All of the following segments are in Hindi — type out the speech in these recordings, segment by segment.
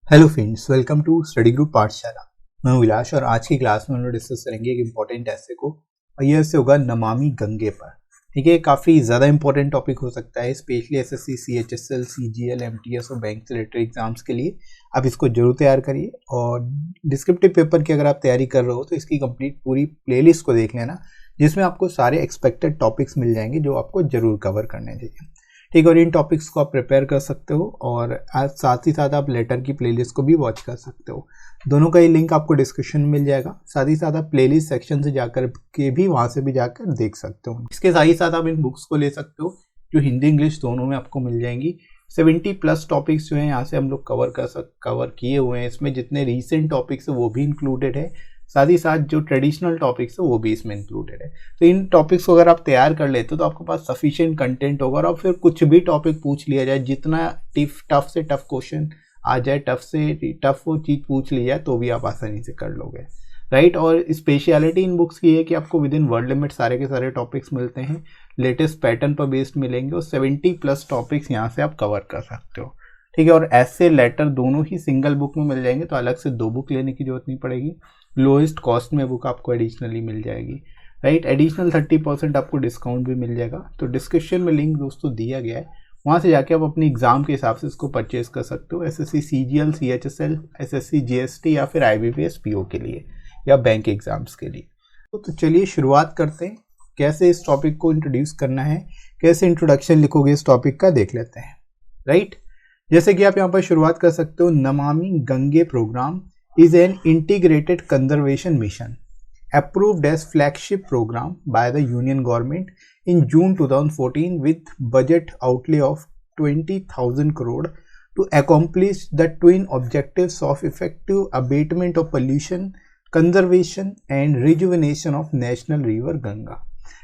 Hello friends, welcome to study group Pathshala. मैं हूं विलास और आज की क्लास में हम लोग डिस्कस करेंगे एक इम्पॉर्टेंट ऐसे को और यह ऐसे होगा नमामि गंगे पर। ठीक है, काफ़ी ज़्यादा इंपॉर्टेंट टॉपिक हो सकता है, specially SSC, CHSL, CGL, MTS और बैंक से रिलेटेड एग्जाम्स के लिए आप इसको जरूर तैयार करिए। और डिस्क्रिप्टिव पेपर की अगर आप तैयारी कर रहे हो तो इसकी कंप्लीट पूरी प्लेलिस्ट को देख लेना, जिसमें आपको सारे एक्सपेक्टेड टॉपिक्स मिल जाएंगे जो आपको जरूर कवर करने चाहिए। ठीक है, और इन टॉपिक्स को आप प्रिपेयर कर सकते हो और साथ ही साथ आप लेटर की प्लेलिस्ट को भी वॉच कर सकते हो। दोनों का ही लिंक आपको डिस्क्रिप्शन में मिल जाएगा। साथ ही साथ आप प्लेलिस्ट सेक्शन से जाकर के भी वहाँ से भी जाकर देख सकते हो। इसके साथ ही साथ आप इन बुक्स को ले सकते हो जो हिंदी इंग्लिश दोनों में आपको मिल जाएंगी। 70+ टॉपिक्स जो हैं यहाँ से हम लोग कवर किए हुए हैं। इसमें जितने रीसेंट टॉपिक्स है वो भी इंक्लूडेड है, साथ ही साथ जो ट्रेडिशनल टॉपिक्स है वो भी इसमें इंक्लूडेड है। तो इन टॉपिक्स को अगर आप तैयार कर लेते हो तो आपके पास सफिशिएंट कंटेंट होगा और फिर कुछ भी टॉपिक पूछ लिया जाए, जितना टफ से टफ क्वेश्चन आ जाए, टफ से टफ वो चीज़ पूछ ली जाए तो भी आप आसानी से कर लोगे, राइट। और स्पेशलिटी इन बुक्स की है कि आपको विद इन वर्ड लिमिट सारे के सारे टॉपिक्स मिलते हैं, लेटेस्ट पैटर्न पर बेस्ड मिलेंगे और 70+ टॉपिक्स यहाँ से आप कवर कर सकते हो। ठीक है, और ऐसे लेटर दोनों ही सिंगल बुक में मिल जाएंगे, तो अलग से 2 बुक लेने की जरूरत नहीं पड़ेगी। लोएस्ट कॉस्ट में बुक आपको एडिशनली मिल जाएगी, राइट। एडिशनल 30% आपको डिस्काउंट भी मिल जाएगा। तो डिस्क्रिप्शन में लिंक दोस्तों दिया गया है, वहाँ से जाके आप अपनी एग्जाम के हिसाब से इसको परचेज कर सकते हो। SSC, CGL, CHSL, SSC, GST या फिर आईबीपीएस पीओ के लिए या बैंक एग्जाम्स के लिए। तो चलिए शुरुआत करते हैं, कैसे इस टॉपिक को इंट्रोड्यूस करना है, कैसे इंट्रोडक्शन लिखोगे इस टॉपिक का, देख लेते हैं, राइट। जैसे कि आप यहाँ पर शुरुआत कर सकते हो, Namami Gange programme is an integrated conservation mission approved as flagship program by the Union government in June 2014 with budget outlay of 20,000 crore to accomplish the twin objectives of effective abatement of pollution, conservation and rejuvenation of national river Ganga।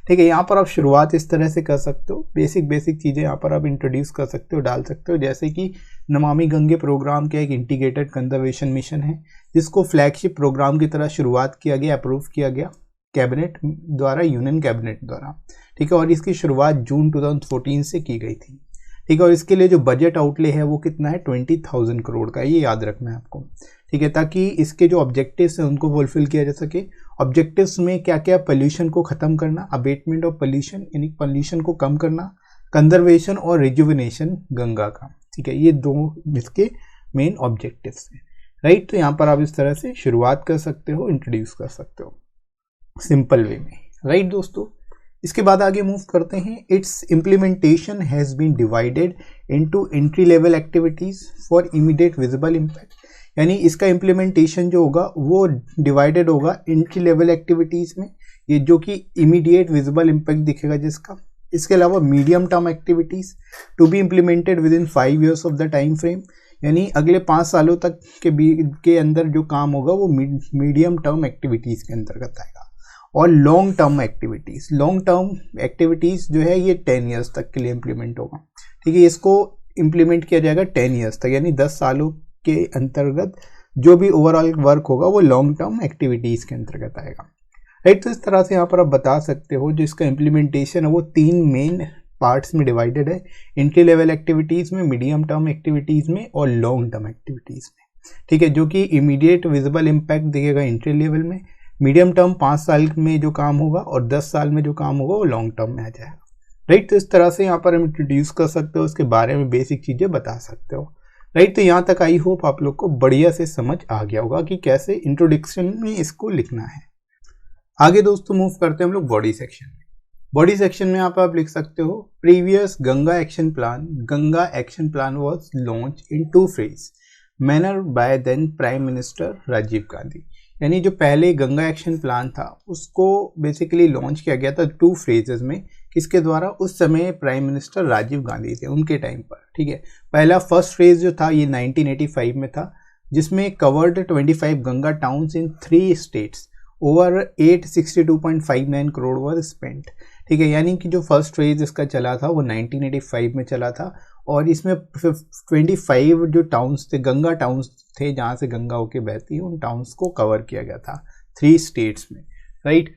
ठीक है, यहाँ पर आप शुरुआत इस तरह से कर सकते हो, बेसिक चीज़ें यहाँ पर आप इंट्रोड्यूस कर सकते हो, डाल सकते हो। जैसे कि नमामि गंगे प्रोग्राम का एक इंटीग्रेटेड कंजर्वेशन मिशन है, जिसको फ्लैगशिप प्रोग्राम की तरह शुरुआत किया गया, अप्रूव किया गया कैबिनेट द्वारा, यूनियन कैबिनेट द्वारा। ठीक है, और इसकी शुरुआत जून 2014 से की गई थी। ठीक है, और इसके लिए जो बजट आउटले है वो कितना है, 20,000 करोड़ का, ये याद रखना है आपको। ठीक है, ताकि इसके जो ऑब्जेक्टिव्स हैं उनको फुलफिल किया जा सके। ऑब्जेक्टिव्स में क्या क्या, पोल्यूशन को ख़त्म करना, अबेटमेंट ऑफ पोल्यूशन यानी पोल्यूशन को कम करना, कंजर्वेशन और रिजुविनेशन गंगा का। ठीक है, ये दो इसके मेन ऑब्जेक्टिव्स हैं, राइट। तो यहाँ पर आप इस तरह से शुरुआत कर सकते हो, इंट्रोड्यूस कर सकते हो सिंपल वे में, राइट दोस्तों। इसके बाद आगे मूव करते हैं। Its implementation has been divided into entry level activities for immediate visible impact, यानी इसका इम्प्लीमेंटेशन जो होगा वो डिवाइडेड होगा एंट्री लेवल एक्टिविटीज़ में, ये जो कि इमीडिएट विजिबल इम्पैक्ट दिखेगा जिसका। इसके अलावा medium term activities to be implemented within 5 years of the time frame, यानी अगले 5 सालों तक के अंदर जो काम होगा वो मीडियम टर्म एक्टिविटीज़ के अंतर्गत आएगा। और लॉन्ग टर्म एक्टिविटीज़ जो है ये 10 years तक के लिए इम्प्लीमेंट होगा। ठीक है, इसको इम्प्लीमेंट किया जाएगा 10 years तक, यानी 10 सालों के अंतर्गत जो भी ओवरऑल वर्क होगा वो लॉन्ग टर्म एक्टिविटीज़ के अंतर्गत आएगा, राइट। तो इस तरह से यहाँ पर आप बता सकते हो जो इसका इम्प्लीमेंटेशन है वो 3 मेन पार्ट्स में डिवाइडेड है, एंट्री लेवल एक्टिविटीज़ में, मीडियम टर्म एक्टिविटीज़ में और लॉन्ग टर्म एक्टिविटीज़ में। ठीक है, जो कि इमीडिएट विजिबल इम्पैक्ट दिखेगा एंट्री लेवल में, मीडियम टर्म 5 साल में जो काम होगा और 10 साल में जो काम होगा वो लॉन्ग टर्म में आ जाएगा, राइट। तो इस तरह से यहाँ पर हम इंट्रोड्यूस कर सकते हो, उसके बारे में बेसिक चीज़ें बता सकते हो, राइट। तो यहाँ तक आई होप आप लोग को बढ़िया से समझ आ गया होगा कि कैसे इंट्रोडक्शन में इसको लिखना है। आगे दोस्तों मूव करते हैं हम लोग बॉडी सेक्शन में। बॉडी सेक्शन में यहाँ पर आप लिख सकते हो, previous Ganga action plan was launch in 2 phases manner by then prime minister Rajiv Gandhi, यानी जो पहले गंगा एक्शन प्लान था उसको बेसिकली लॉन्च किया गया था 2 phases में, किसके द्वारा, उस समय प्राइम मिनिस्टर राजीव गांधी थे उनके टाइम पर। ठीक है, पहला फर्स्ट फेज जो था ये 1985 में था, जिसमें covered 25 Ganga towns in 3 states, over 862.59 crore were spent. ठीक है, यानी कि जो फर्स्ट फेज इसका चला था वो 1985 में चला था और इसमें 25 जो टाउन्स थे, गंगा टाउन्स थे जहाँ से गंगा होके बहती है, उन टाउन्स को कवर किया गया था 3 states में, राइट।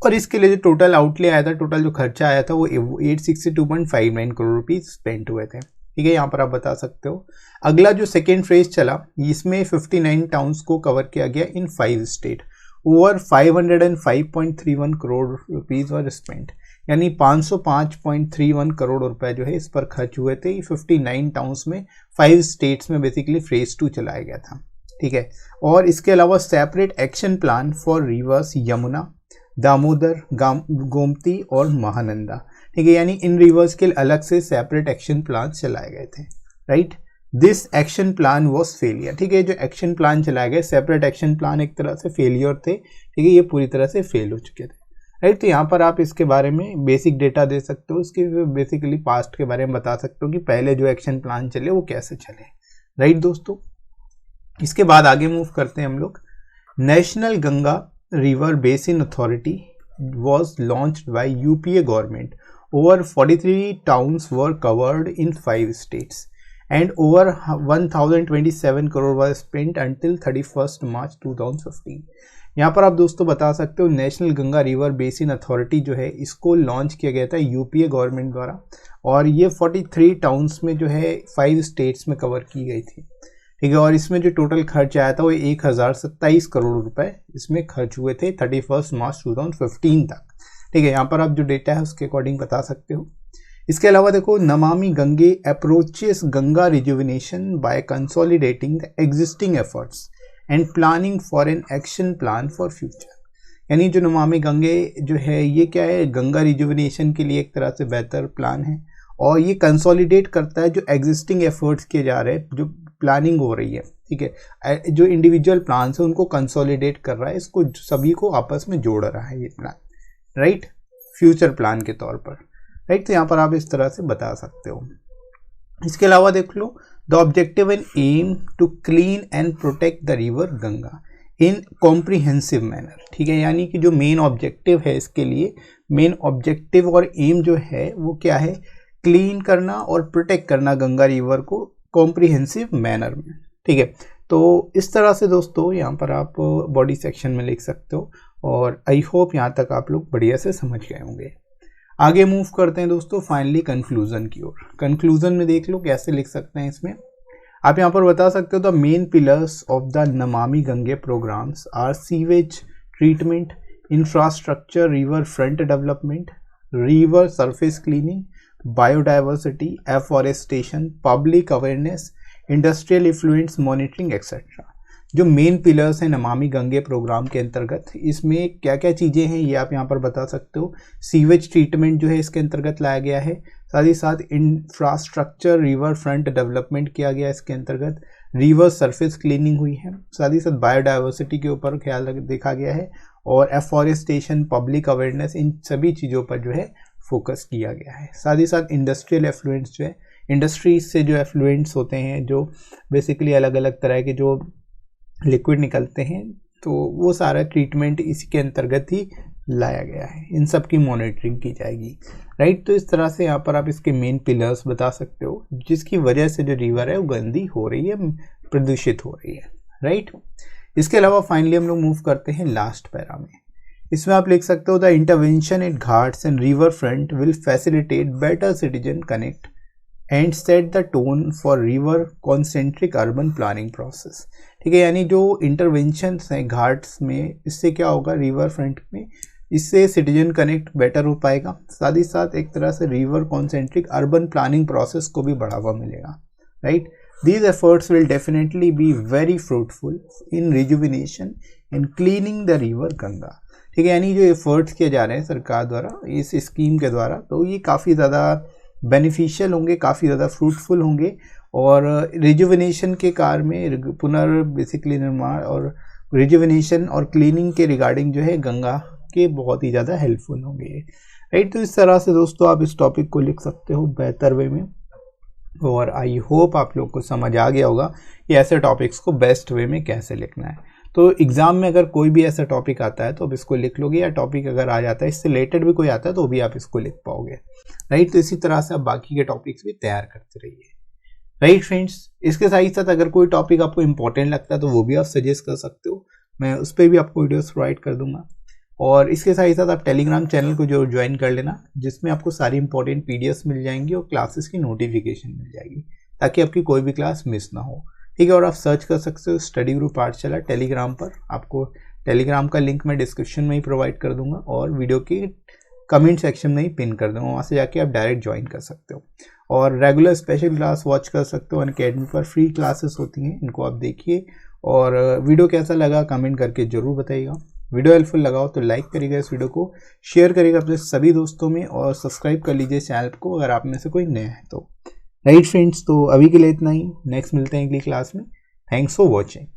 और इसके लिए जो टोटल आउटले आया था, टोटल जो खर्चा आया था वो 862.59 करोड़ रुपीज़ स्पेंड हुए थे। ठीक है, यहाँ पर आप बता सकते हो। अगला जो सेकेंड फेज चला, इसमें 59 टाउन्स को कवर किया गया इन 5 स्टेट। ओवर 505.31 करोड़ रुपीज वर स्पेंट, यानी 505.31 करोड़ रुपए जो है इस पर खर्च हुए थे। 59 टाउन्स में 5 स्टेट्स में बेसिकली फेज 2 चलाया गया था, ठीक है। और इसके अलावा separate action plan for reverse Yamuna, Damodar, Gomti और महानंदा, ठीक है, यानी इन रिवर्स के अलग से सेपरेट एक्शन प्लान चलाए गए थे, right. This action plan was failure, ठीक है, जो एक्शन प्लान चलाए गए सेपरेट एक्शन प्लान एक तरह से फेलियर थे, ठीक है, ये पूरी तरह से फेल हो चुके थे, राइट। तो यहाँ पर आप इसके बारे में बेसिक डेटा दे सकते हो, इसके बेसिकली पास्ट के बारे में बता सकते हो कि पहले जो एक्शन प्लान चले वो कैसे चले, राइट दोस्तों। इसके बाद आगे मूव करते हैं हम लोग। National Ganga river basin authority was launched by UPA government. Over 43 towns were covered in 5 states and over 1027 crore was spent until 31st March 2015। यहाँ पर आप दोस्तों बता सकते हो national Ganga river basin authority जो है इसको लॉन्च किया गया था यूपीए गवर्नमेंट द्वारा, और ये 43 टाउन्स में जो है 5 स्टेट्स में कवर की गई थी, ठीक है। और इसमें जो टोटल खर्च आया था वो 1027 करोड़ रुपए इसमें खर्च हुए थे 31 मार्च 2015 तक, ठीक है। यहाँ पर आप जो डेटा है उसके अकॉर्डिंग बता सकते हो। इसके अलावा देखो, Namami Gange approaches Ganga rejuvenation by consolidating the existing efforts and planning for an action plan for future, यानी जो नमामि गंगे जो है ये क्या है, गंगा रिजुविनेशन के लिए एक तरह से बेहतर प्लान है, और ये कंसोलिडेट करता है जो एग्जिस्टिंग एफर्ट्स किए जा रहे हैं, जो प्लानिंग हो रही है, ठीक है, जो इंडिविजुअल प्लान है उनको कंसोलिडेट कर रहा है, इसको सभी को आपस में जोड़ रहा है ये प्लान, राइट, फ्यूचर प्लान के तौर पर, राइट। तो यहाँ पर आप इस तरह से बता सकते हो। इसके अलावा देख लो, the objective and aim to clean and protect the river Ganga in comprehensive manner, ठीक है, यानी कि जो मेन ऑब्जेक्टिव है इसके लिए, मेन ऑब्जेक्टिव और एम जो है वो क्या है, क्लीन करना और प्रोटेक्ट करना गंगा रिवर को कॉम्प्रिहेंसिव मैनर में, ठीक है। तो इस तरह से दोस्तों यहाँ पर आप बॉडी सेक्शन में लिख सकते हो, और आई होप यहाँ तक आप लोग बढ़िया से समझ गए होंगे। आगे मूव करते हैं दोस्तों फाइनली कंक्लूजन की ओर। कंक्लूजन में देख लो कैसे लिख सकते हैं। इसमें आप यहाँ पर बता सकते हो, the main pillars of the Namami Gange programmes are sewage treatment, infrastructure, river front development, river surface cleaning, biodiversity, afforestation, public awareness, industrial effluent monitoring etcetera. जो मेन पिलर्स हैं नमामि गंगे प्रोग्राम के अंतर्गत, इसमें क्या क्या चीज़ें हैं ये आप यहाँ पर बता सकते हो। सीवेज ट्रीटमेंट जो है इसके अंतर्गत लाया गया है, साथ ही साथ इंफ्रास्ट्रक्चर, रिवर फ्रंट डेवलपमेंट किया गया इसके अंतर्गत, रिवर सरफेस क्लीनिंग हुई है, साथ ही साथ बायोडाइवर्सिटी के ऊपर ख्याल देखा गया है, और एफॉरेस्टेशन, पब्लिक अवेयरनेस, इन सभी चीज़ों पर जो है फोकस किया गया है। साथ ही साथ इंडस्ट्रियल एफ्लुएंट्स जो है, इंडस्ट्रीज से जो एफ्लुएंट्स होते हैं, जो बेसिकली अलग अलग तरह के जो लिक्विड निकलते हैं, तो वो सारा ट्रीटमेंट इसके अंतर्गत ही लाया गया है, इन सब की मॉनिटरिंग की जाएगी, राइट। तो इस तरह से यहाँ पर आप इसके मेन पिलर्स बता सकते हो, जिसकी वजह से जो रिवर है वो गंदी हो रही है, प्रदूषित हो रही है, राइट। इसके अलावा फाइनली हम लोग मूव करते हैं लास्ट पैरा में। इसमें आप लिख सकते हो, the intervention at ghats and river front will facilitate better citizen connect and set the tone for river concentric urban planning process, ठीक है, यानी जो इंटरवेंशन हैं घाट्स में, इससे क्या होगा रिवर फ्रंट में, इससे सिटीजन कनेक्ट बेटर हो पाएगा, साथ ही साथ एक तरह से river concentric urban planning process को भी बढ़ावा मिलेगा, right. These efforts will definitely be very fruitful in rejuvenation and cleaning the river Ganga, ठीक है, यानी जो एफर्ट्स किए जा रहे हैं सरकार द्वारा इस स्कीम के द्वारा, तो ये काफ़ी ज़्यादा बेनिफिशियल होंगे, काफ़ी ज़्यादा फ्रूटफुल होंगे, और रिजुविनेशन के कार्य में बेसिकली निर्माण और रिजुविनेशन और क्लीनिंग के रिगार्डिंग जो है गंगा के बहुत ही ज़्यादा हेल्पफुल होंगे, राइट। तो इस तरह से दोस्तों आप इस टॉपिक को लिख सकते हो बेहतर वे में, और आई होप आप लोग को समझ आ गया होगा कि ऐसे टॉपिक्स को बेस्ट वे में कैसे लिखना है। तो एग्जाम में अगर कोई भी ऐसा टॉपिक आता है तो आप इसको लिख लोगे, या टॉपिक अगर आ जाता है इससे रिलेटेड भी कोई आता है तो भी आप इसको लिख पाओगे, राइट। तो इसी तरह से आप बाकी के टॉपिक्स भी तैयार करते रहिए, राइट फ्रेंड्स। इसके साथ ही साथ अगर कोई टॉपिक आपको इंपॉर्टेंट लगता है तो वो भी आप सजेस्ट कर सकते हो, मैं उस पर भी आपको वीडियोस प्रोवाइड कर दूंगा। और इसके साथ ही साथ आप टेलीग्राम चैनल को जो ज्वाइन कर लेना, जिसमें आपको सारी इंपॉर्टेंट पीडीएफ्स मिल जाएंगी और क्लासेस की नोटिफिकेशन मिल जाएगी, ताकि आपकी कोई भी क्लास मिस ना हो। ठीक है, और आप सर्च कर सकते हो स्टडी ग्रुप पाठशाला टेलीग्राम पर। आपको टेलीग्राम का लिंक मैं डिस्क्रिप्शन में ही प्रोवाइड कर दूंगा और वीडियो की कमेंट सेक्शन में ही पिन कर दूंगा, वहाँ से जाके आप डायरेक्ट ज्वाइन कर सकते हो और रेगुलर स्पेशल क्लास वॉच कर सकते हो। अनअकैडमी पर फ्री क्लासेस होती हैं, इनको आप देखिए। और वीडियो कैसा लगा कमेंट करके ज़रूर बताइएगा। वीडियो हेल्पफुल लगा हो तो लाइक करिएगा, इस वीडियो को शेयर करिएगा अपने सभी दोस्तों में और सब्सक्राइब कर लीजिए चैनल को अगर आप में से कोई नया है तो। राइट फ्रेंड्स, तो अभी के लिए इतना ही। नेक्स्ट मिलते हैं अगली क्लास में। Thanks for watching.